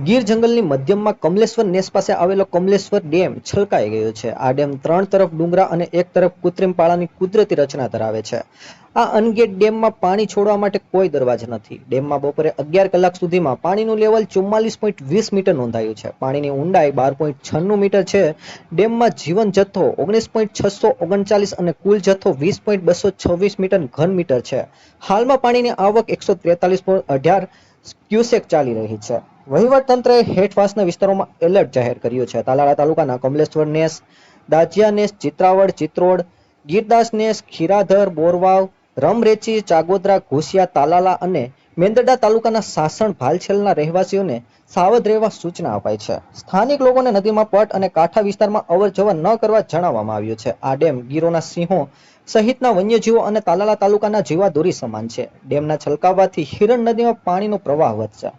ગીર જંગલની મધ્યમાં કમલેશ્વર નેસ પાસે આવેલો કમલેશ્વર ડેમ છલકાઈ ગયો છે. આ ડેમ 3 તરફ ડુંગરા અને એક તરફ કૃત્રિમ પાળાની કુદરતી રચના ધરાવે છે. આ અનગેટ ડેમમાં પાણી છોડવા માટે કોઈ દરવાજા નથી. ડેમમાં બપોરે 11 કલાક સુધીમાં પાણીનું લેવલ 44.20 મીટર નોંધાયું છે. પાણીની ઊંડાઈ 12.96 મીટર છે. ડેમમાં જીવન જથ્થો 19.639 અને કુલ જથ્થો 20.226 મીટર ઘન મીટર છે. હાલમાં પાણીની આવક 143.18 ક્યુસેક ચાલી રહી છે. વહીવટતંત્રએ હેઠવાસના વિસ્તારોમાં એલર્ટ જાહેર કર્યું છે. તાલાળા તાલુકાના કમલેશ્વર નેસ, દાજિયા નેસ, ચિત્રાવડ, ચિત્રોડ, ગીરદાસ નેસ, ખીરાધર, બોરવાવ, રમરેચી, ચાગોદરા, ઘોસિયા, તાલાલા અને મેંદરડા તાલુકાના સાસણ ભાલછેલના રહેવાસીઓને સાવધ રહેવા સૂચના અપાઈ છે. સ્થાનિક લોકોને નદીમાં પટ અને કાંઠા વિસ્તારમાં અવરજવર ન કરવા જણાવવામાં આવ્યું છે. આ ડેમ ગીરોના સિંહો સહિતના વન્યજીવો અને તાલાલા તાલુકાના જીવાદોરી સમાન છે. ડેમના છલકાવવાથી હિરણ નદીમાં પાણીનો પ્રવાહ વધશે.